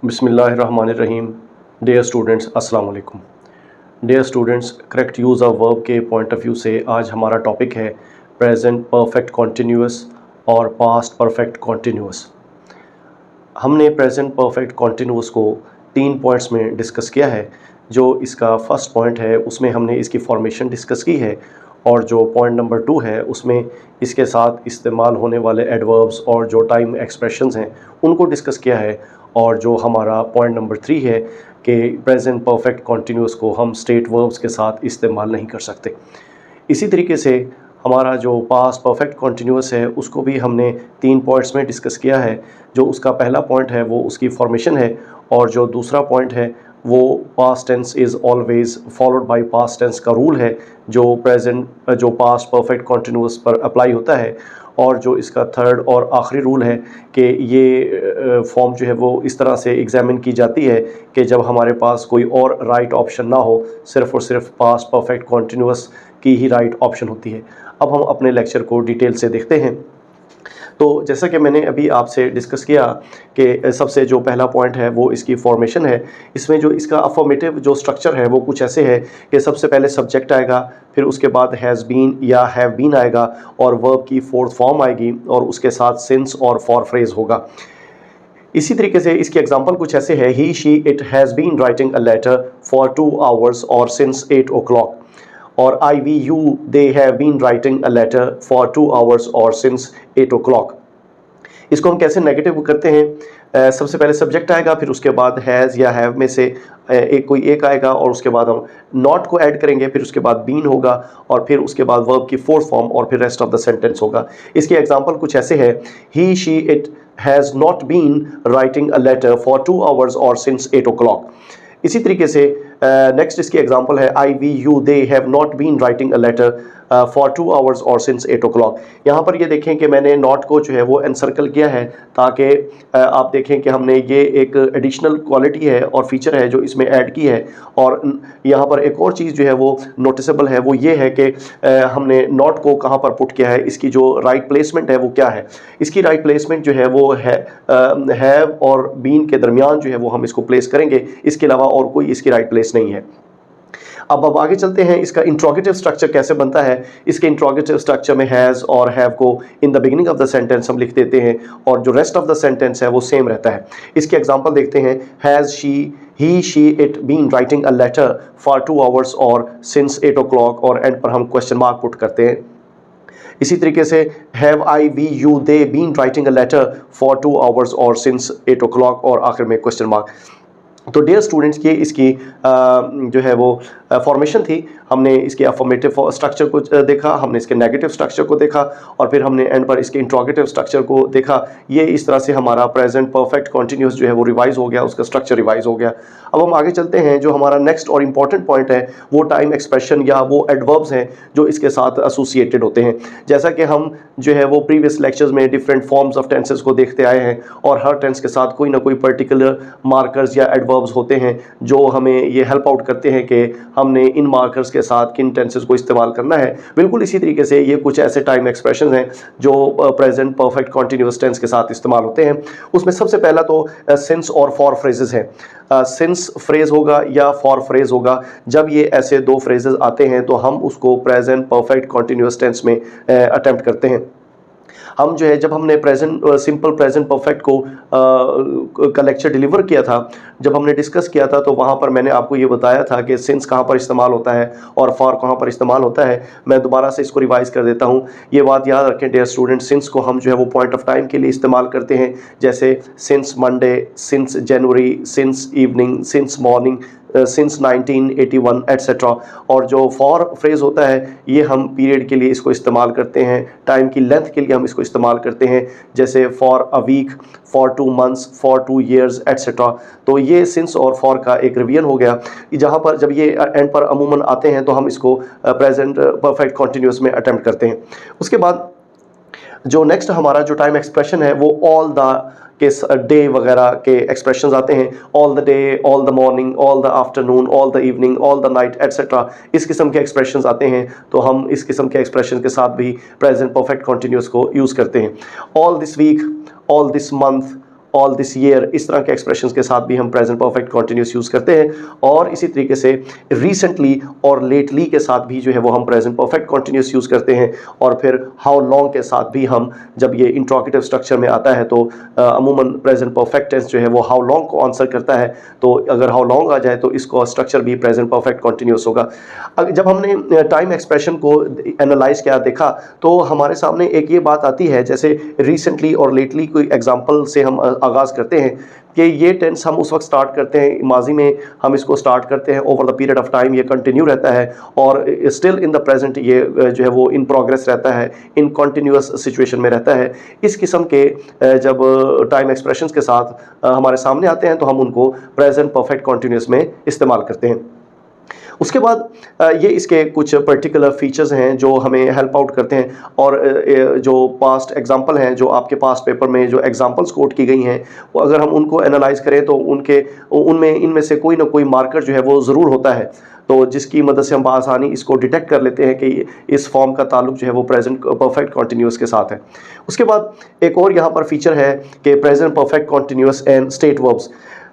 बिस्मिल्लाहिर्रहमानिर्रहीम। Dear students, अस्सलाम वालेकुम। Dear students, correct use of verb के पॉइंट ऑफ व्यू से आज हमारा टॉपिक है प्रेजेंट परफेक्ट कॉन्टिन्यूअस और पास्ट परफेक्ट कॉन्टिन्यूअस। हमने प्रेजेंट परफेक्ट कॉन्टिन्यूअस को 3 पॉइंट्स में डिस्कस किया है। जो इसका फर्स्ट पॉइंट है उसमें हमने इसकी फॉर्मेशन डिस्कस की है, और जो पॉइंट नंबर 2 है उसमें इसके साथ इस्तेमाल होने वाले एडवर्ब्स और जो टाइम एक्सप्रेशंस हैं उनको डिस्कस किया है। और जो हमारा पॉइंट नंबर 3 है कि प्रेजेंट परफेक्ट कॉन्टिन्यूअस को हम स्टेट वर्ब्स के साथ इस्तेमाल नहीं कर सकते। इसी तरीके से हमारा जो पास्ट परफेक्ट कॉन्टिन्यूअस है उसको भी हमने 3 पॉइंट्स में डिस्कस किया है। जो उसका पहला पॉइंट है वो उसकी फॉर्मेशन है, और जो दूसरा पॉइंट है वो past tense is always followed by past tense का रूल है जो पास्ट परफेक्ट कॉन्टिन्यूअस पर अप्लाई होता है। और जो इसका थर्ड और आखिरी रूल है कि ये फॉर्म जो है वो इस तरह से एग्जामिन की जाती है कि जब हमारे पास कोई और राइट ऑप्शन ना हो, सिर्फ़ और सिर्फ पास्ट परफेक्ट कॉन्टिन्यूअस की ही राइट ऑप्शन होती है। अब हम अपने लेक्चर को डिटेल से देखते हैं। तो जैसा कि मैंने अभी आपसे डिस्कस किया कि सबसे जो पहला पॉइंट है वो इसकी फॉर्मेशन है। इसमें जो इसका अफर्मेटिव जो स्ट्रक्चर है वो कुछ ऐसे है कि सबसे पहले सब्जेक्ट आएगा, फिर उसके बाद हैज़ बीन या हैव बीन आएगा, और वर्ब की फोर्थ फॉर्म आएगी, और उसके साथ सिंस और फॉर फ्रेज होगा। इसी तरीके से इसके एग्जांपल कुछ ऐसे है, he she it has been writing a letter for 2 hours और सिंस 8 o'clock, और I we you they have been writing a letter for 2 hours और सिंस 8 o'clock। इसको हम कैसे नेगेटिव करते हैं? सबसे पहले सब्जेक्ट आएगा, फिर उसके बाद हैज़ या हैव में से एक आएगा, और उसके बाद हम नॉट को ऐड करेंगे, फिर उसके बाद बीन होगा, और फिर उसके बाद वर्ब की फोर्थ फॉर्म, और फिर रेस्ट ऑफ द सेंटेंस होगा। इसके एग्जांपल कुछ ऐसे है, he she it has not been writing a letter for 2 hours और सिंस 8 o'clock। इसी तरीके से नेक्स्ट इसकी एग्जांपल है, I we you they have not been writing a letter for 2 hours और सिंस 8 o'clock। यहाँ पर ये देखें कि मैंने नॉट को जो है वो एनसर्कल किया है, ताकि आप देखें कि हमने ये एक एडिशनल क्वालिटी है और फीचर है जो इसमें ऐड की है। और यहाँ पर एक और चीज़ जो है वो नोटिसेबल है, वो ये है कि हमने नॉट को कहाँ पर पुट किया है, इसकी जो राइट प्लेसमेंट है वो क्या है। इसकी राइट प्लेसमेंट जो है वो हैव और बीन के दरमियान जो है वो हम इसको प्लेस करेंगे, इसके अलावा और कोई इसकी राइट प्लेस नहीं है। अब आगे चलते हैं, इसका इंट्रोगेटिव स्ट्रक्चर कैसे बनता है। इसके इंट्रोगेटिव स्ट्रक्चर में हैज़ और हैव को in the beginning of the sentence हम लिख देते हैं, और जो रेस्ट ऑफ द सेंटेंस है वो सेम रहता है। इसके एग्जांपल देखते हैं, has he she it been writing a letter for 2 hours और सिंस 8 o'clock, और एंड पर हम क्वेश्चन मार्क पुट करते हैं। इसी तरीके से have I we you they been writing a letter for 2 hours और सिंस 8 o'clock, और आखिर में क्वेश्चन मार्क। तो डियर स्टूडेंट्स, ये इसकी जो है वो फॉर्मेशन थी। हमने इसके अफर्मेटिव स्ट्रक्चर को देखा, हमने इसके नेगेटिव स्ट्रक्चर को देखा, और फिर हमने एंड पर इसके इंट्रोगेटिव स्ट्रक्चर को देखा। ये इस तरह से हमारा प्रेजेंट परफेक्ट कॉन्टिन्यूअस जो है वो रिवाइज हो गया, उसका स्ट्रक्चर रिवाइज हो गया। अब हम आगे चलते हैं। जो हमारा नेक्स्ट और इम्पॉर्टेंट पॉइंट है वो टाइम एक्सप्रेशन या वो एडवर्ब्स हैं जो इसके साथ एसोसिएटेड होते हैं। जैसा कि हम जो है वो प्रीवियस लेक्चर्स में डिफरेंट फॉर्म्स ऑफ टेंसेस को देखते आए हैं, और हर टेंस के साथ कोई ना कोई पर्टिकुलर मार्कर्स या एडवर्ब्स होते हैं जो हमें ये हेल्प आउट करते हैं कि हमने इन मार्कर्स के साथ किन टेंसेस को इस्तेमाल करना है। बिल्कुल इसी तरीके से ये कुछ ऐसे टाइम एक्सप्रेशंस हैं जो प्रेजेंट परफेक्ट कॉन्टिन्यूअस टेंस के साथ इस्तेमाल होते हैं। उसमें सबसे पहला तो सिंस और फॉर फ्रेजेस हैं। सिंस फ्रेज होगा या फॉर फ्रेज होगा। जब ये ऐसे 2 फ्रेजेस आते हैं तो हम उसको प्रेजेंट परफेक्ट कॉन्टिन्यूअस टेंस में अटेम्प्ट करते हैं। हम जो है, जब हमने सिंपल प्रेजेंट परफेक्ट को का लेक्चर डिलीवर किया था, जब हमने डिस्कस किया था, तो वहाँ पर मैंने आपको ये बताया था कि सिंस कहाँ पर इस्तेमाल होता है और फॉर कहाँ पर इस्तेमाल होता है। मैं दोबारा से इसको रिवाइज कर देता हूँ। ये बात याद रखें डियर स्टूडेंट, सिंस को हम जो है वो पॉइंट ऑफ टाइम के लिए इस्तेमाल करते हैं, जैसे since Monday, since January, since evening, since morning, since 1981 etcetera. और जो फॉर फ्रेज होता है ये हम पीरियड के लिए इसको इस्तेमाल करते हैं, टाइम की लेंथ के लिए हम इसको इस्तेमाल करते हैं, जैसे for a week, for 2 months, for 2 years etcetera. तो ये सिंस और फॉर का एक रिवीजन हो गया। जहाँ पर जब ये एंड पर अमूमन आते हैं तो हम इसको प्रेजेंट परफेक्ट कॉन्टिन्यूअस में अटेम्प्ट करते हैं। उसके बाद जो नेक्स्ट हमारा जो टाइम एक्सप्रेशन है वो ऑल द के डे वगैरह के एक्सप्रेशंस आते हैं। All the day, all the morning, all the afternoon, all the evening, all the night etcetera, इस किस्म के एक्सप्रेशंस आते हैं। तो हम इस किस्म के एक्सप्रेशन के साथ भी प्रेजेंट परफेक्ट कॉन्टिन्यूअस को यूज़ करते हैं। All this week, all this month, all this year, इस तरह के एक्सप्रेशंस के साथ भी हम प्रेजेंट परफेक्ट कंटिन्यूस यूज़ करते हैं। और इसी तरीके से रिसेंटली और लेटली के साथ भी जो है वो हम प्रेजेंट परफेक्ट कंटिन्यूस यूज़ करते हैं। और फिर हाउ लॉन्ग के साथ भी हम, जब ये इंट्रोगेटिव स्ट्रक्चर में आता है तो अमूमन प्रेजेंट परफेक्ट टेंस जो है वो हाउ लॉन्ग को आंसर करता है। तो अगर हाउ लॉन्ग आ जाए तो इसको स्ट्रक्चर भी प्रेजेंट परफेक्ट कंटिन्यूस होगा। जब हमने टाइम एक्सप्रेशन को एनालाइज किया, देखा, तो हमारे सामने एक ये बात आती है, जैसे रिसेंटली और लेटली कोई एग्जांपल से हम आगाज़ करते हैं कि ये टेंस हम उस वक्त स्टार्ट करते हैं, माजी में हम इसको स्टार्ट करते हैं, over the period of time ये कंटिन्यू रहता है, और स्टिल इन द प्रेजेंट ये जो है वो इन प्रोग्रेस रहता है, इन कंटिन्यूअस सिचुएशन में रहता है। इस किस्म के जब टाइम एक्सप्रेशंस के साथ हमारे सामने आते हैं तो हम उनको प्रेजेंट परफेक्ट कंटिन्यूअस में इस्तेमाल करते हैं। उसके बाद ये इसके कुछ पर्टिकुलर फीचर्स हैं जो हमें हेल्प आउट करते हैं, और जो पास्ट एग्जांपल हैं, जो आपके पास्ट पेपर में जो एग्जांपल्स कोट की गई हैं, वो अगर हम उनको एनालाइज करें तो उनमें इनमें से कोई ना कोई मार्कर जो है वो ज़रूर होता है, तो जिसकी मदद से हम आसानी इसको डिटेक्ट कर लेते हैं कि इस फॉर्म का ताल्लुक जो है वो प्रेजेंट परफेक्ट कंटिन्यूअस के साथ है। उसके बाद एक और यहाँ पर फीचर है कि present perfect continuous and state verbs.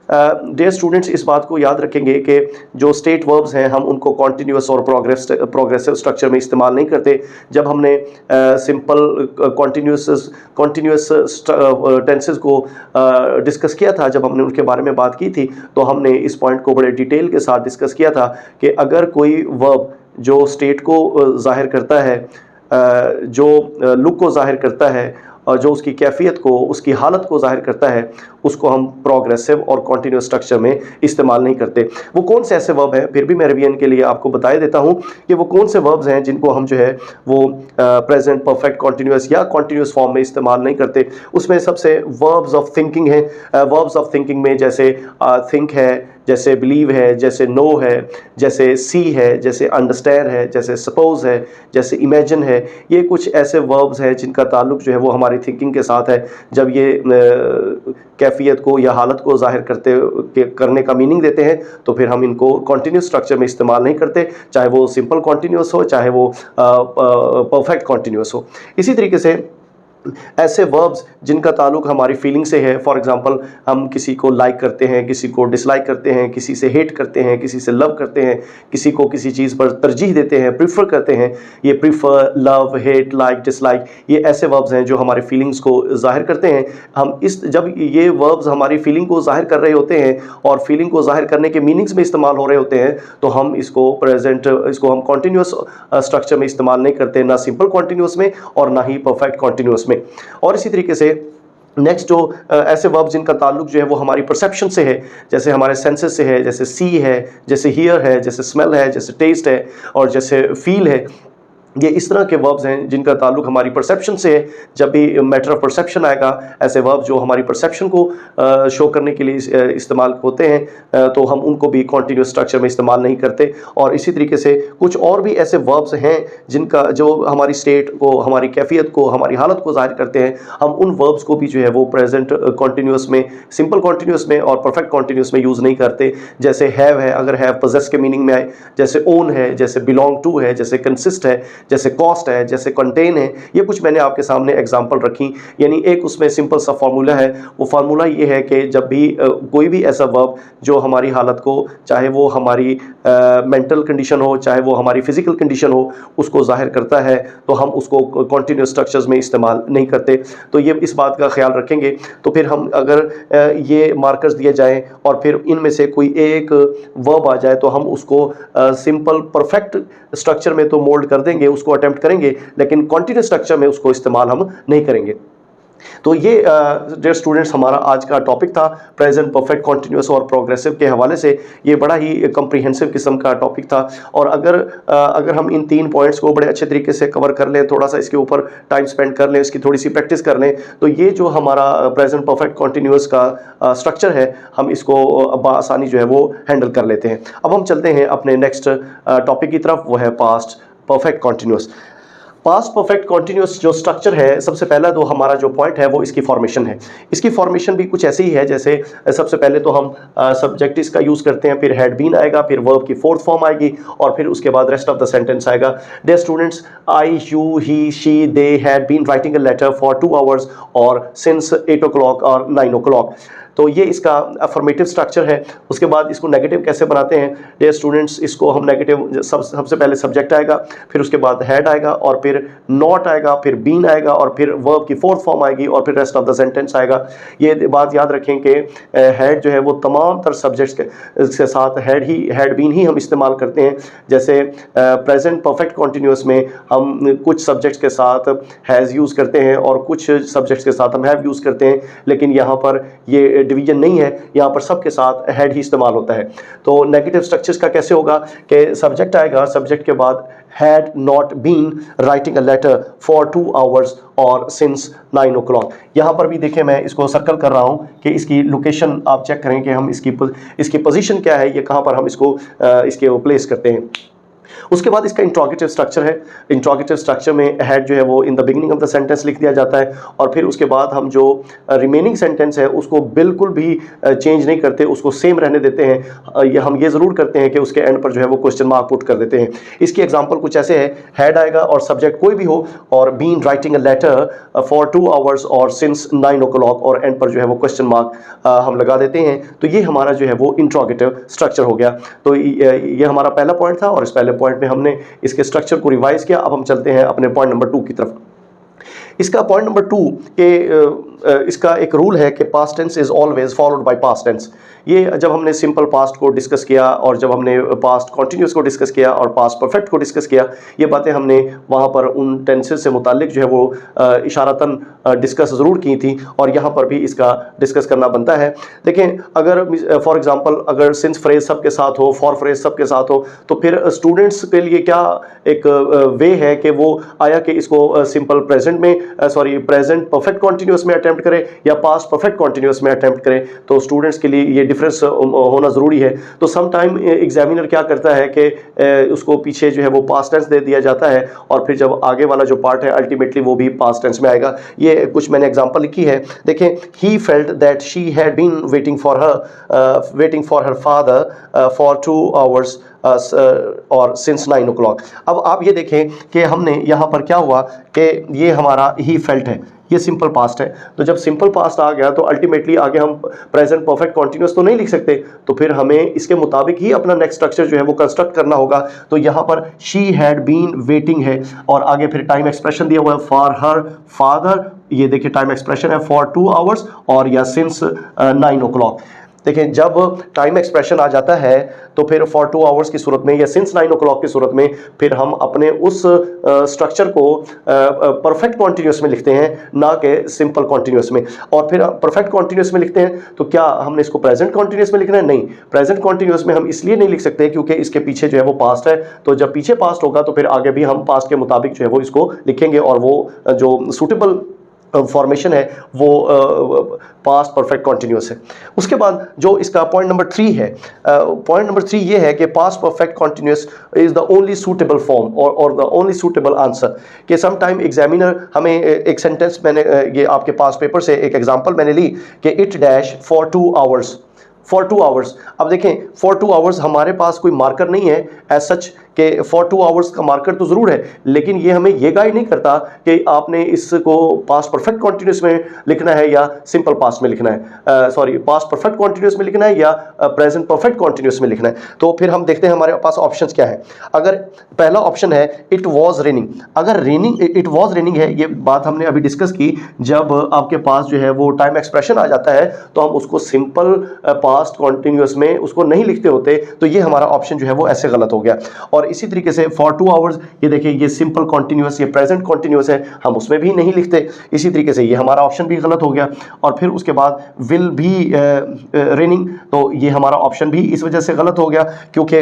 Dear students, इस बात को याद रखेंगे कि जो स्टेट वर्ब्स हैं हम उनको कॉन्टीन्यूअस और प्रोग्रेसिव स्ट्रक्चर में इस्तेमाल नहीं करते। जब हमने सिंपल कॉन्टीन्यूअस टेंसेस को डिस्कस किया था, जब हमने उनके बारे में बात की थी, तो हमने इस पॉइंट को बड़े डिटेल के साथ डिस्कस किया था कि अगर कोई वर्ब जो स्टेट को ज़ाहिर करता है, जो लुक को ज़ाहिर करता है, और जो उसकी कैफियत को, उसकी हालत को ज़ाहिर करता है, उसको हम प्रोग्रेसिव और कॉन्टीन्यूअस स्ट्रक्चर में इस्तेमाल नहीं करते। वो कौन से ऐसे वर्ब हैं, फिर भी मैं रिवीजन के लिए आपको बताए देता हूँ कि वो कौन से वर्ब्स हैं जिनको हम जो है वो प्रेजेंट परफेक्ट कॉन्टीन्यूअस या कॉन्टीन्यूअस फॉर्म में इस्तेमाल नहीं करते। उसमें सबसे वर्ब्स ऑफ थिंकिंग है। वर्ब्स ऑफ थिंकिंग में जैसे थिंक है, जैसे बिलीव है, जैसे नो है, जैसे सी है, जैसे अंडरस्टैंड है, जैसे सपोज है, जैसे इमेजिन है। ये कुछ ऐसे वर्ब्स हैं जिनका ताल्लुक जो है वो हमारी थिंकिंग के साथ है। जब ये कैफियत को या हालत को ज़ाहिर करने का मीनिंग देते हैं तो फिर हम इनको कॉन्टीन्यूस स्ट्रक्चर में इस्तेमाल नहीं करते, चाहे वो सिंपल कॉन्टीन्यूअस हो, चाहे वो परफेक्ट कॉन्टीन्यूअस हो। इसी तरीके से ऐसे वर्ब्स जिनका ताल्लुक हमारी फीलिंग से है, फॉर एग्जांपल हम किसी को लाइक करते हैं, किसी को डिसलाइक करते हैं, किसी से हेट करते हैं, किसी से लव करते हैं, किसी को किसी चीज़ पर तरजीह देते हैं, प्रीफर करते हैं। ये prefer, love, hate, like, dislike, ये ऐसे वर्ब्स हैं जो हमारी फीलिंग्स को जाहिर करते हैं। जब ये वर्ब्स हमारी फीलिंग को जाहिर कर रहे होते हैं और फीलिंग को जाहिर करने के मीनिंग्स में इस्तेमाल हो रहे होते हैं, तो हम इसको हम कॉन्टीन्यूअस स्ट्रक्चर में इस्तेमाल नहीं करते, ना सिंपल कॉन्टीन्यूअस में और ना ही परफेक्ट कॉन्टीन्यूअस में। और इसी तरीके से नेक्स्ट जो ऐसे वर्ब जिनका ताल्लुक जो है वो हमारी परसेप्शन से है, जैसे हमारे सेंसेस से है, जैसे सी है, जैसे हियर है, जैसे स्मेल है, जैसे टेस्ट है और जैसे फील है, ये इस तरह के वर्ब्स हैं जिनका ताल्लुक हमारी परसेप्शन से है। जब भी मैटर ऑफ परसेप्शन आएगा, ऐसे वर्ब जो हमारी परसेप्शन को शो करने के लिए इस्तेमाल होते हैं, तो हम उनको भी कॉन्टीन्यूअस स्ट्रक्चर में इस्तेमाल नहीं करते। और इसी तरीके से कुछ और भी ऐसे वर्ब्स हैं जिनका जो हमारी स्टेट को, हमारी कैफियत को, हमारी हालत को जाहिर करते हैं, हम उन वर्ब्स को भी जो है वो प्रेजेंट कॉन्टीन्यूअस में, सिंपल कॉन्टीन्यूअस में और परफेक्ट कॉन्टीन्यूअस में यूज़ नहीं करते। जैसे हैव है, अगर हैव पोजेस के मीनिंग में आए, जैसे ओन है, जैसे बिलोंग टू है, जैसे कंसिस्ट है, जैसे कॉस्ट है, जैसे कंटेन है। ये कुछ मैंने आपके सामने एग्जांपल रखी। यानी एक उसमें सिंपल सा फार्मूला है। वो फार्मूला ये है कि जब भी कोई भी ऐसा वर्ब जो हमारी हालत को, चाहे वो हमारी मेंटल कंडीशन हो, चाहे वो हमारी फिजिकल कंडीशन हो, उसको जाहिर करता है, तो हम उसको कॉन्टीन्यूअस स्ट्रक्चर्स में इस्तेमाल नहीं करते। तो ये इस बात का ख्याल रखेंगे। तो फिर हम अगर ये मार्कर्स दिए जाएं और फिर इनमें से कोई एक वर्ब आ जाए तो हम उसको सिंपल परफेक्ट स्ट्रक्चर में तो मोल्ड कर देंगे, उसको अटेम्प्ट करेंगे, लेकिन कॉन्टीन्यूअस स्ट्रक्चर में उसको इस्तेमाल हम नहीं करेंगे। तो ये डियर स्टूडेंट्स हमारा आज का टॉपिक था, प्रेजेंट परफेक्ट कॉन्टीन्यूअस और प्रोग्रेसिव के हवाले से। ये बड़ा ही कम्प्रीहेंसिव किस्म का टॉपिक था। और अगर हम इन 3 पॉइंट्स को बड़े अच्छे तरीके से कवर कर लें, थोड़ा सा इसके ऊपर टाइम स्पेंड कर लें, इसकी थोड़ी सी प्रैक्टिस कर लें, तो ये जो हमारा प्रेजेंट परफेक्ट कॉन्टीन्यूअस का स्ट्रक्चर है, हम इसको आसानी जो है वो हैंडल कर लेते हैं। अब हम चलते हैं अपने नेक्स्ट टॉपिक की तरफ, वो है past perfect continuous. Past perfect continuous जो स्ट्रक्चर है, सबसे पहला तो हमारा जो पॉइंट है वो इसकी फॉर्मेशन है। इसकी फॉर्मेशन भी कुछ ऐसे ही है जैसे सबसे पहले तो हम सब्जेक्ट इसका यूज़ करते हैं, फिर हैड बीन आएगा, फिर वर्ब की फोर्थ फॉर्म आएगी और फिर उसके बाद रेस्ट ऑफ द सेंटेंस आएगा। Dear students, I, you, he, she, they had been writing a letter for 2 hours और सिंस 8 o'clock और 9 o'clock। तो ये इसका अफर्मेटिव स्ट्रक्चर है। उसके बाद इसको नेगेटिव कैसे बनाते हैं डियर स्टूडेंट्स, इसको हम नेगेटिव सबसे पहले सब्जेक्ट आएगा, फिर उसके बाद हैड आएगा और फिर नॉट आएगा, फिर बीन आएगा और फिर वर्ब की फोर्थ फॉर्म आएगी और फिर रेस्ट ऑफ द सेंटेंस आएगा। ये बात याद रखें कि हैड जो है वो तमाम तर सब्जेक्ट्स के साथ हैड बीन ही हम इस्तेमाल करते हैं। जैसे प्रेजेंट परफेक्ट कॉन्टिन्यूस में हम कुछ सब्जेक्ट्स के साथ हैज़ यूज़ करते हैं और कुछ सब्जेक्ट्स के साथ हम हैव यूज़ करते हैं, लेकिन यहाँ पर ये डिवीजन नहीं है, यहाँ पर सबके साथ हैड ही इस्तेमाल होता है। तो नेगेटिव स्ट्रक्चर्स का कैसे होगा कि सब्जेक्ट आएगा, सब्जेक्ट के बाद had not been writing a letter for 2 hours और सिंस 9 o'clock। यहाँ पर भी देखें, मैं इसको सर्कल कर रहा हूँ कि इसकी लोकेशन आप चेक करें कि हम इसकी पोजीशन क्या है, ये कहाँ पर हम इसको इसके प्लेस करते हैं। उसके बाद इसका इंट्रोगेटिव स्ट्रक्चर है। इंट्रोगेटिव स्ट्रक्चर में हैड जो है वो in the beginning of the sentence लिख दिया जाता है और फिर उसके बाद हम जो रिमेनिंग सेंटेंस है उसको बिल्कुल भी चेंज नहीं करते, उसको सेम रहने देते हैं। हम ये ज़रूर करते हैं कि उसके एंड पर जो है वो क्वेश्चन मार्क पुट कर देते हैं। इसकी एग्जांपल कुछ ऐसे है, हैड आएगा और सब्जेक्ट कोई भी हो और been writing a letter for 2 hours और सिंस 9 o'clock और एंड पर जो है वो क्वेश्चन मार्क हम लगा देते हैं। तो ये हमारा जो है वो इंट्रोगेटिव स्ट्रक्चर हो गया। तो ये हमारा पहला पॉइंट था और इस पहले पॉइंट में हमने इसके स्ट्रक्चर को रिवाइज किया। अब हम चलते हैं अपने पॉइंट नंबर 2 की तरफ। इसका पॉइंट नंबर 2 के इसका एक रूल है कि past tense is always followed by past tense. ये जब हमने सिंपल पास्ट को डिस्कस किया और जब हमने पास्ट कॉन्टिन्यूस को डिस्कस किया और पास्ट परफेक्ट को डिस्कस किया, ये बातें हमने वहाँ पर उन टेंसेस से मुतालिक जो है वो इशारतन डिस्कस ज़रूर की थी और यहाँ पर भी इसका डिस्कस करना बनता है। देखें, अगर फॉर एग्जांपल अगर सिंस फ्रेज सबके साथ हो, फॉर फ्रेज सबके साथ हो, तो फिर स्टूडेंट्स के लिए क्या एक वे है कि वो आया कि इसको सिंपल प्रेजेंट में प्रेजेंट परफेक्ट कॉन्टिन्यूस में अटेम्प्ट करें या पास्ट परफेक्ट कॉन्टिन्यूस में अटेम्प्ट करें। तो स्टूडेंट्स के लिए ये डिफरेंस होना ज़रूरी है। तो सम टाइम एग्जामिनर क्या करता है कि उसको पीछे जो है वो पास्ट टेंस दे दिया जाता है और फिर जब आगे वाला जो पार्ट है अल्टीमेटली वो भी पास्ट टेंस में आएगा। ये कुछ मैंने एग्जांपल लिखी है। देखें, he felt that she had been waiting for her father for 2 hours और सिंस 9 o'clock। अब आप ये देखें कि हमने यहाँ पर क्या हुआ कि ये हमारा ही फेल्ट है, ये सिंपल पास्ट है। तो जब सिंपल पास्ट आ गया तो अल्टीमेटली आगे हम प्रेजेंट परफेक्ट कॉन्टिन्यूस तो नहीं लिख सकते, तो फिर हमें इसके मुताबिक ही अपना नेक्स्ट स्ट्रक्चर जो है वो कंस्ट्रक्ट करना होगा। तो यहाँ पर शी हैड बीन वेटिंग है और आगे फिर टाइम एक्सप्रेशन दिया हुआ है फॉर हर फादर, ये देखिए टाइम एक्सप्रेशन है फॉर 2 आवर्स और या सिंस 9 o'clock। देखें, जब टाइम एक्सप्रेशन आ जाता है तो फिर फॉर 2 आवर्स की सूरत में या सिंस 9 o'clock की सूरत में फिर हम अपने उस स्ट्रक्चर को परफेक्ट कॉन्टिन्यूस में लिखते हैं, ना कि सिंपल कॉन्टिन्यूस में। और फिर परफेक्ट कॉन्टिन्यूस में लिखते हैं तो क्या हमने इसको प्रेजेंट कॉन्टिन्यूस में लिखना है? नहीं, प्रेजेंट कॉन्टिन्यूस में हम इसलिए नहीं लिख सकते क्योंकि इसके पीछे जो है वो पास्ट है। तो जब पीछे पास्ट होगा तो फिर आगे भी हम पास्ट के मुताबिक जो है वो इसको लिखेंगे और वो जो सूटेबल फॉर्मेशन है वो पास्ट परफेक्ट कॉन्टिन्यूस है। उसके बाद जो इसका पॉइंट नंबर 3 है, पॉइंट नंबर 3 ये है कि past perfect continuous is the only suitable form और द ओनली सूटेबल आंसर। कि सम टाइम एग्जामिनर हमें एक सेंटेंस, मैंने ये आपके पास पेपर से एक एग्जांपल मैंने ली कि it dash for 2 hours, for 2 hours. अब देखें, फॉर 2 आवर्स हमारे पास कोई मार्कर नहीं है एज सच कि फॉर 2 आवर्स का मार्कर तो ज़रूर है, लेकिन ये हमें ये गाइड नहीं करता कि आपने इसको पास्ट परफेक्ट कॉन्टिन्यूस में लिखना है या सिंपल पास्ट में लिखना है, पास्ट परफेक्ट कॉन्टिन्यूस में लिखना है या प्रेजेंट परफेक्ट कॉन्टिन्यूस में लिखना है। तो फिर हम देखते हैं हमारे पास ऑप्शंस क्या है। अगर पहला ऑप्शन है इट वॉज रेनिंग, अगर रेनिंग इट वॉज रेनिंग है, ये बात हमने अभी डिस्कस की, जब आपके पास जो है वो टाइम एक्सप्रेशन आ जाता है तो हम उसको सिंपल पास्ट कॉन्टिन्यूस में उसको नहीं लिखते होते, तो ये हमारा ऑप्शन जो है वो ऐसे गलत हो गया। और इसी तरीके से फॉर 2 आवर्स, ये देखिए ये सिंपल कॉन्टिन्यूस, ये प्रेजेंट कॉन्टिन्यूस है, हम उसमें भी नहीं लिखते। इसी तरीके से ये हमारा ऑप्शन भी गलत हो गया। और फिर उसके बाद विल भी रेनिंग, तो ये हमारा ऑप्शन भी इस वजह से गलत हो गया क्योंकि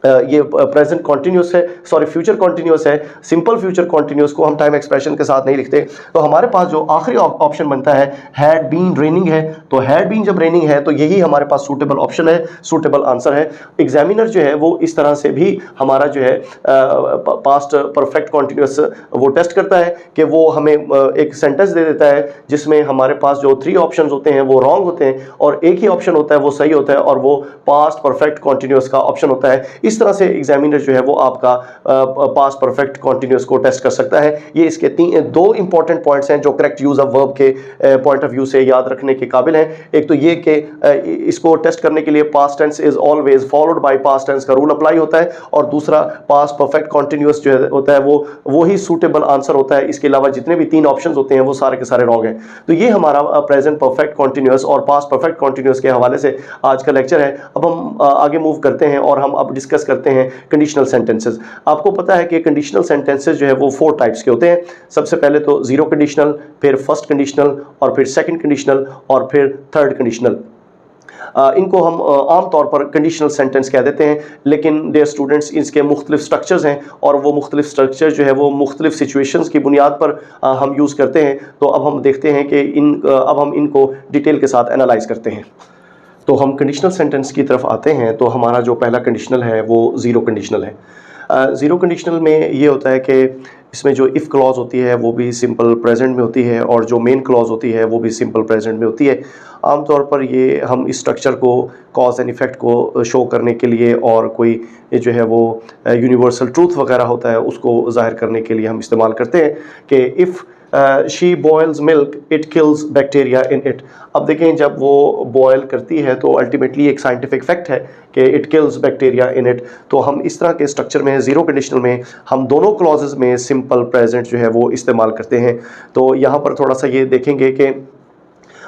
ये प्रेजेंट कॉन्टिन्यूस है, सॉरी फ्यूचर कॉन्टिन्यूस है। सिंपल फ्यूचर कॉन्टिन्यूस को हम टाइम एक्सप्रेशन के साथ नहीं लिखते। तो हमारे पास जो आखिरी ऑप्शन बनता है हैड बीन रेनिंग है, तो हैड बीन जब रेनिंग है तो यही हमारे पास सूटेबल ऑप्शन है, सूटेबल आंसर है। एग्जामिनर जो है वो इस तरह से भी हमारा जो है पास्ट परफेक्ट कॉन्टिन्यूस वो टेस्ट करता है कि वो हमें एक सेंटेंस दे देता है जिसमें हमारे पास जो 3 ऑप्शन होते हैं वो रॉन्ग होते हैं और एक ही ऑप्शन होता है वो सही होता है, और वो पास्ट परफेक्ट कॉन्टिन्यूस का ऑप्शन होता है। इस तरह से एग्जामिनर जो है वो आपका पास्ट परफेक्ट कॉन्टिन्यूस को टेस्ट कर सकता है। ये इसके 2 इंपॉर्टेंट पॉइंट्स हैं जो करेक्ट यूज ऑफ वर्ब के पॉइंट ऑफ व्यू से याद रखने के काबिल हैं। एक तो ये कि इसको टेस्ट करने के लिए past tense is always followed by past tense का रूल अप्लाई होता है, और दूसरा पास्ट परफेक्ट कॉन्टिन्यूस जो होता है वो ही सूटेबल आंसर होता है। इसके अलावा जितने भी 3 ऑप्शंस होते हैं वो सारे के सारे रॉन्ग हैं। तो ये हमारा प्रेजेंट परफेक्ट कॉन्टिन्यूस और पास्ट परफेक्ट कॉन्टिन्यूस के हवाले से आज का लेक्चर है। अब हम आगे मूव करते हैं और हम अब डिस्कस करते हैं कंडीशनल सेंटेंसेस। आपको पता है कि कंडीशनल सेंटेंसेस जो है वो 4 टाइप्स के होते हैं। सबसे पहले तो जीरो कंडीशनल, फिर फर्स्ट कंडीशनल, और फिर सेकंड कंडीशनल, और फिर थर्ड कंडीशनल। इनको हम आमतौर पर कंडीशनल सेंटेंस कह देते हैं, लेकिन डियर स्टूडेंट्स इसके मुख्तलिफ स्ट्रक्चर्स हैं और वो मुख्तलिफ स्ट्रक्चर जो है वो मुख्तलिफ सिचुएशंस की बुनियाद पर हम यूज़ करते हैं। तो अब हम देखते हैं कि अब हम इनको डिटेल के साथ एनालाइज करते हैं। तो हम कंडीशनल सेंटेंस की तरफ आते हैं। तो हमारा जो पहला कंडीशनल है वो ज़ीरो कंडीशनल है। ज़ीरो कंडीशनल में ये होता है कि इसमें जो इफ़ क्लॉज होती है वो भी सिंपल प्रेजेंट में होती है, और जो मेन क्लॉज होती है वो भी सिंपल प्रेजेंट में होती है। आमतौर पर ये हम इस स्ट्रक्चर को कॉज एंड इफ़ेक्ट को शो करने के लिए और कोई जो है वो यूनिवर्सल ट्रूथ वगैरह होता है उसको ज़ाहिर करने के लिए हम इस्तेमाल करते हैं कि if she boils milk it kills bacteria in it. अब देखें जब वो बॉयल करती है तो अल्टीमेटली एक साइंटिफिक फैक्ट है कि it kills bacteria in it. तो हम इस तरह के स्ट्रक्चर में ज़ीरो कंडीशनल में हम दोनों क्लॉजेज में सिंपल प्रेजेंट जो है वो इस्तेमाल करते हैं। तो यहाँ पर थोड़ा सा ये देखेंगे कि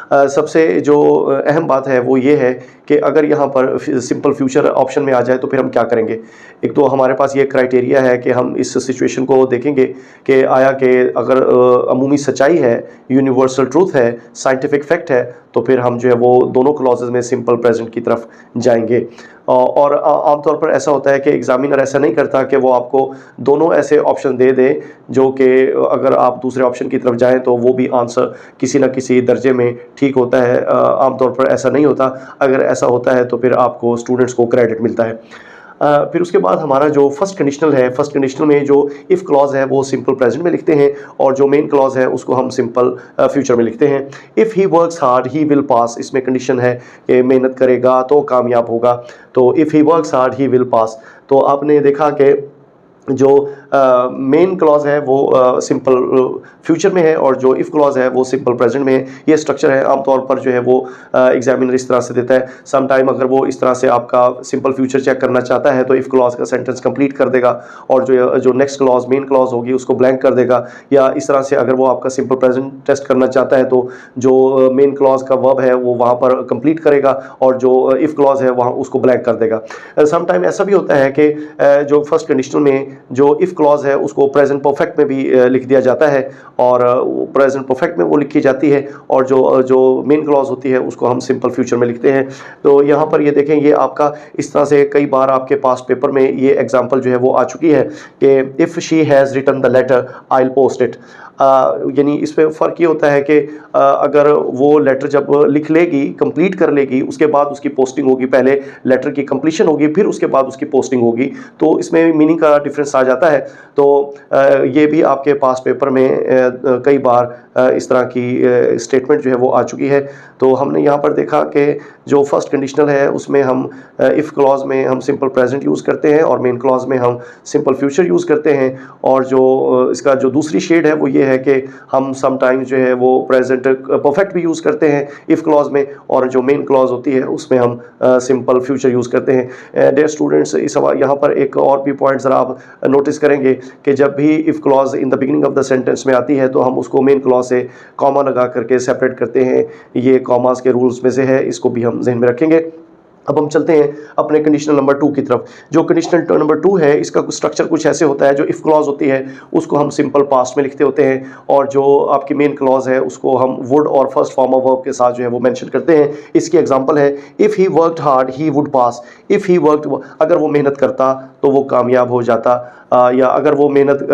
सबसे जो अहम बात है वो ये है कि अगर यहाँ पर सिंपल फ्यूचर ऑप्शन में आ जाए तो फिर हम क्या करेंगे। एक तो हमारे पास ये क्राइटेरिया है कि हम इस सिचुएशन को देखेंगे कि आया कि अगर अमूमी सच्चाई है, यूनिवर्सल ट्रूथ है, साइंटिफिक फैक्ट है, तो फिर हम जो है वो दोनों क्लॉजेज में सिंपल प्रेजेंट की तरफ जाएंगे। और आमतौर पर ऐसा होता है कि एग्जामिनर ऐसा नहीं करता कि वो आपको दोनों ऐसे ऑप्शन दे दे जो कि अगर आप दूसरे ऑप्शन की तरफ जाएं तो वो भी आंसर किसी न किसी दर्जे में ठीक होता है। आमतौर पर ऐसा नहीं होता। अगर ऐसा होता है तो फिर आपको स्टूडेंट्स को क्रेडिट मिलता है। फिर उसके बाद हमारा जो फर्स्ट कंडीशनल है, फर्स्ट कंडीशनल में जो इफ़ क्लॉज है वो सिंपल प्रेजेंट में लिखते हैं, और जो मेन क्लॉज है उसको हम सिंपल फ्यूचर में लिखते हैं। If he works hard he will pass, इसमें कंडीशन है कि मेहनत करेगा तो कामयाब होगा। तो if he works hard he will pass. तो आपने देखा कि जो मेन क्लॉज है वो सिंपल फ्यूचर में है और जो इफ़ क्लॉज है वो सिंपल प्रेजेंट में है। ये स्ट्रक्चर है आमतौर पर जो है वो एग्जामिनर इस तरह से देता है। सम टाइम अगर वो इस तरह से आपका सिंपल फ्यूचर चेक करना चाहता है तो इफ़ क्लॉज का सेंटेंस कंप्लीट कर देगा और जो नेक्स्ट क्लॉज मेन क्लॉज होगी उसको ब्लैंक कर देगा। या इस तरह से अगर वो आपका सिंपल प्रेजेंट टेस्ट करना चाहता है तो जो मेन क्लॉज का वर्ब है वो वहाँ पर कंप्लीट करेगा और जो इफ़ क्लॉज है वहाँ उसको ब्लैंक कर देगा। सम टाइम ऐसा भी होता है कि जो फर्स्ट कंडीशनल में जो इफ़ क्लॉज है उसको प्रेजेंट परफेक्ट में भी लिख दिया जाता है, और प्रेजेंट परफेक्ट में वो लिखी जाती है, और जो मेन क्लॉज होती है उसको हम सिंपल फ्यूचर में लिखते हैं। तो यहाँ पर ये देखें, ये आपका इस तरह से कई बार आपके पास पेपर में ये एग्जांपल जो है वो आ चुकी है कि if she has written the letter I will post it. यानी इस पे फ़र्क ये होता है कि अगर वो लेटर जब लिख लेगी, कंप्लीट कर लेगी, उसके बाद उसकी पोस्टिंग होगी। पहले लेटर की कंप्लीशन होगी, फिर उसके बाद उसकी पोस्टिंग होगी। तो इसमें मीनिंग का डिफरेंस आ जाता है। तो ये भी आपके पास पेपर में कई बार इस तरह की स्टेटमेंट जो है वो आ चुकी है। तो हमने यहाँ पर देखा कि जो फर्स्ट कंडीशनल है उसमें हम इफ़ क्लॉज में हम सिंपल प्रेजेंट यूज़ करते हैं और मेन क्लॉज में हम सिंपल फ्यूचर यूज़ करते हैं। और जो इसका जो दूसरी शेड है वो ये है कि हम समटाइम्स जो है वो प्रेजेंट परफेक्ट भी यूज़ करते हैं इफ़ क्लॉज में, और जो मेन क्लॉज होती है उसमें हम सिंपल फ्यूचर यूज़ करते हैं। डियर स्टूडेंट्स, इस यहाँ पर एक और भी पॉइंट ज़रा आप नोटिस करेंगे कि जब भी if clause in the beginning of the sentence में आती है तो हम उसको मेन क्लॉज से कॉमा लगा करके सेपरेट करते हैं। ये कॉमास के रूल्स में से है, इसको भी हम जहन में रखेंगे। अब हम चलते हैं अपने कंडीशनल नंबर 2 की तरफ। जो कंडीशनल नंबर 2 है, इसका स्ट्रक्चर कुछ ऐसे होता है। जो इफ़ क्लॉज होती है उसको हम सिंपल पास्ट में लिखते होते हैं, और जो आपकी मेन क्लॉज है उसको हम वुड और फर्स्ट फॉर्म ऑफ वर्ब के साथ जो है वो मेंशन करते हैं। इसकी एग्जांपल है, if he worked hard he would pass. If he worked, अगर वो मेहनत करता तो वो कामयाब हो जाता, या अगर वो मेहनत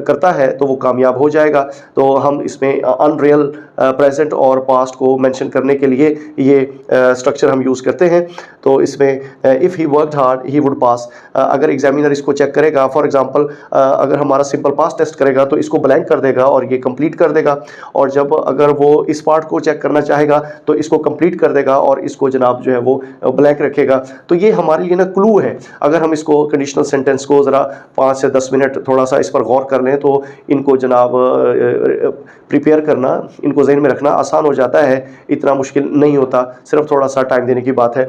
करता है तो वो कामयाब हो जाएगा। तो हम इसमें अनरियल प्रेजेंट और पास्ट को मेंशन करने के लिए ये स्ट्रक्चर हम यूज़ करते हैं। तो इसमें if he worked hard he would पास, अगर एग्जामिनर इसको चेक करेगा, फॉर एग्जांपल अगर हमारा सिंपल पास्ट टेस्ट करेगा तो इसको ब्लैंक कर देगा और ये कंप्लीट कर देगा। और जब अगर वो इस पार्ट को चेक करना चाहेगा तो इसको कंप्लीट कर देगा और इसको जनाब जो है वो ब्लैंक रखेगा। तो ये हमारे लिए ना क्लू है। अगर हम इसको कंडीशनल सेंटेंस को ज़रा 5 से 10 मिनट थोड़ा सा इस पर गौर कर लें तो इनको जनाब प्रिपेयर करना, इनको जहन में रखना आसान हो जाता है, इतना मुश्किल नहीं होता, सिर्फ थोड़ा सा टाइम देने की बात है।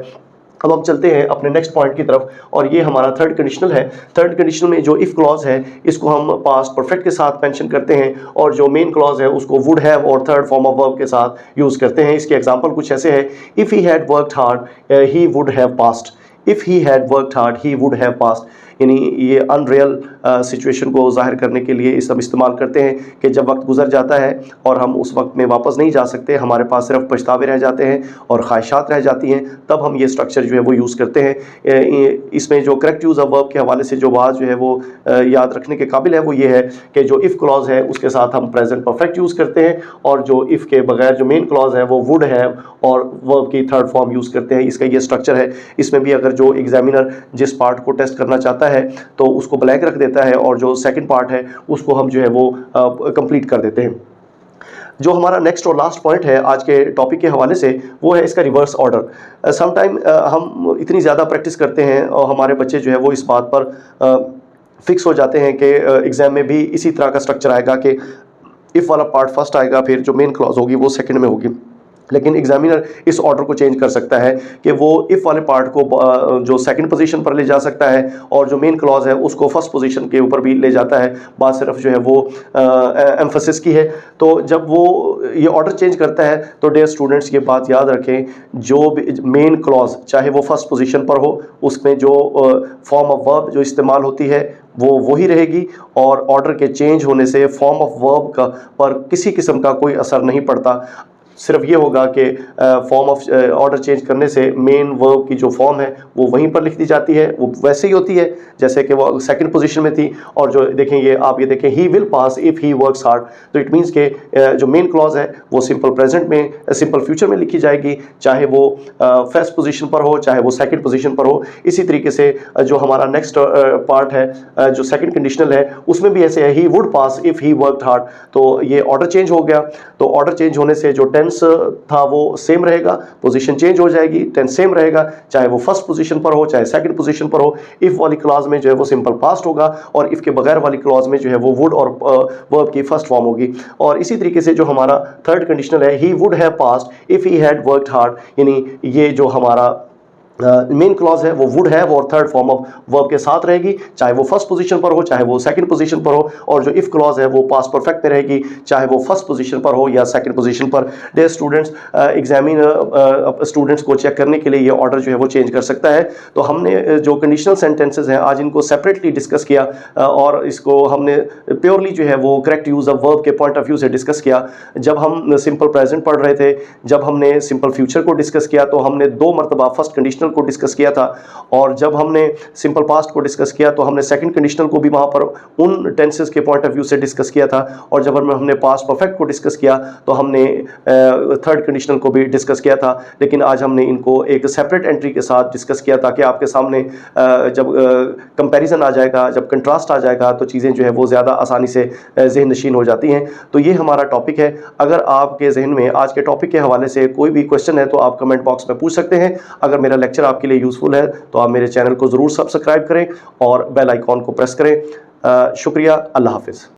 अब हम चलते हैं अपने नेक्स्ट पॉइंट की तरफ, और ये हमारा थर्ड कंडीशनल है। थर्ड कंडीशनल में जो इफ़ क्लॉज है इसको हम पास्ट परफेक्ट के साथ मेंशन करते हैं, और जो मेन क्लॉज है उसको वुड हैव और थर्ड फॉर्म ऑफ वर्ब के साथ यूज़ करते हैं। इसके एग्जांपल कुछ ऐसे है, if he had worked hard he would have past. If he had worked hard he would have past, यानी ये अनरियल सिचुएशन को जाहिर करने के लिए हम इस्तेमाल करते हैं कि जब वक्त गुजर जाता है और हम उस वक्त में वापस नहीं जा सकते, हमारे पास सिर्फ पछतावे रह जाते हैं और ख्वाहिशात रह जाती हैं, तब हम ये स्ट्रक्चर जो है वो यूज़ करते हैं। इसमें जो करेक्ट यूज़ ऑफ वर्ब के हवाले से जो बात जो है वो याद रखने के काबिल है वो ये है कि जो इफ़ क्लॉज है उसके साथ हम प्रेजेंट परफेक्ट यूज़ करते हैं, और जो इफ़ के बगैर जो मेन क्लॉज है वो वुड हैव और वर्ब की थर्ड फॉर्म यूज़ करते हैं। इसका ये स्ट्रक्चर है। इसमें भी अगर जो एग्जामिनर जिस पार्ट को टेस्ट करना चाहता है तो उसको ब्लैंक रख देता है, और जो सेकंड पार्ट है उसको हम जो है वो कंप्लीट कर देते हैं। जो हमारा नेक्स्ट और लास्ट पॉइंट है आज के टॉपिक के हवाले से वो है इसका रिवर्स ऑर्डर। समटाइम हम इतनी ज़्यादा प्रैक्टिस करते हैं और हमारे बच्चे जो है वो इस बात पर फिक्स हो जाते हैं कि एग्ज़ाम में भी इसी तरह का स्ट्रक्चर आएगा कि इफ़ वाला पार्ट फर्स्ट आएगा, फिर जो मेन क्लॉज होगी वो सेकंड में होगी। लेकिन एग्जामिनर इस ऑर्डर को चेंज कर सकता है कि वो इफ़ वाले पार्ट को जो सेकंड पोजीशन पर ले जा सकता है, और जो मेन क्लॉज है उसको फर्स्ट पोजीशन के ऊपर भी ले जाता है। बात सिर्फ जो है वो एम्फसिस की है। तो जब वो ये ऑर्डर चेंज करता है तो डियर स्टूडेंट्स ये बात याद रखें, जो मेन क्लॉज चाहे वो फर्स्ट पोजीशन पर हो, उसमें जो फॉर्म ऑफ वर्ब जो इस्तेमाल होती है वो वही रहेगी, और ऑर्डर के चेंज होने से फॉर्म ऑफ वर्ब का पर किसी किस्म का कोई असर नहीं पड़ता। सिर्फ ये होगा कि फॉर्म ऑफ ऑर्डर चेंज करने से मेन वर्ब की जो फॉर्म है वो वहीं पर लिख दी जाती है, वो वैसे ही होती है जैसे कि वो सेकंड पोजीशन में थी। और जो देखें ये देखें he will pass if he works hard, तो इट मीन्स के जो मेन क्लॉज है वो सिंपल प्रेजेंट में सिंपल फ्यूचर में लिखी जाएगी, चाहे वो फर्स्ट पोजीशन पर हो चाहे वो सेकंड पोजीशन पर हो। इसी तरीके से जो हमारा नेक्स्ट पार्ट है जो सेकंड कंडीशनल है उसमें भी ऐसे है, he would pass if he worked hard. तो ये ऑर्डर चेंज हो गया, तो ऑर्डर चेंज होने से जो टेंस था वो सेम रहेगा, पोजीशन चेंज हो जाएगी, टेंस सेम रहेगा, चाहे वो फर्स्ट पोजीशन पर हो चाहे सेकंड पोजीशन पर हो। इफ वाली क्लॉज में जो है वो सिंपल पास्ट होगा, और इफ के बगैर वाली क्लॉज में जो है वो वुड और वर्ब की फर्स्ट फॉर्म होगी। और इसी तरीके से जो हमारा थर्ड कंडीशनल है, he would have passed if he had worked hard, यानी ये जो हमारा मेन क्लॉज है वो वुड हैव और थर्ड फॉर्म ऑफ वर्ब के साथ रहेगी, चाहे वो फर्स्ट पोजीशन पर हो चाहे वो सेकंड पोजीशन पर हो। और जो इफ क्लॉज है वो पास्ट परफेक्ट में रहेगी, चाहे वो फर्स्ट पोजीशन पर हो या सेकंड पोजीशन पर। डियर स्टूडेंट्स, एग्जामिनर स्टूडेंट्स को चेक करने के लिए ये ऑर्डर जो है वो चेंज कर सकता है। तो हमने जो कंडीशनल सेंटेंसेज हैं आज इनको सेपरेटली डिस्कस किया, और इसको हमने प्योरली जो है वो करेक्ट यूज़ ऑफ वर्ब के पॉइंट ऑफ व्यू से डिस्कस किया। जब हम सिंपल प्रेजेंट पढ़ रहे थे, जब हमने सिंपल फ्यूचर को डिस्कस किया तो हमने 2 मरतबा फर्स्ट कंडीशनल को डिस्कस किया था, और जब हमने सिंपल पास्ट को डिस्कस किया तो हमने सेकंड कंडीशनल को भी वहां पर उन टेंसेस के पॉइंट ऑफ व्यू से डिस्कस किया था, और जब हमने पास्ट परफेक्ट को डिस्कस किया तो हमने थर्ड कंडीशनल को भी डिस्कस किया था। लेकिन आज हमने इनको एक सेपरेट एंट्री के साथ डिस्कस किया ताकि आपके सामने जब कंपैरिजन आ जाएगा, जब कंट्रास्ट आ जाएगा तो चीज़ें जो है वो ज़्यादा आसानी से जहन नशीन हो जाती हैं। तो ये हमारा टॉपिक है। अगर आपके जहन में आज के टॉपिक के हवाले से कोई भी क्वेश्चन है तो आप कमेंट बॉक्स में पूछ सकते हैं। अगर मेरा लेक्चर आपके लिए यूज़फुल है तो आप मेरे चैनल को ज़रूर सब्सक्राइब करें और बेल आइकॉन को प्रेस करें। शुक्रिया, अल्लाह हाफिज़।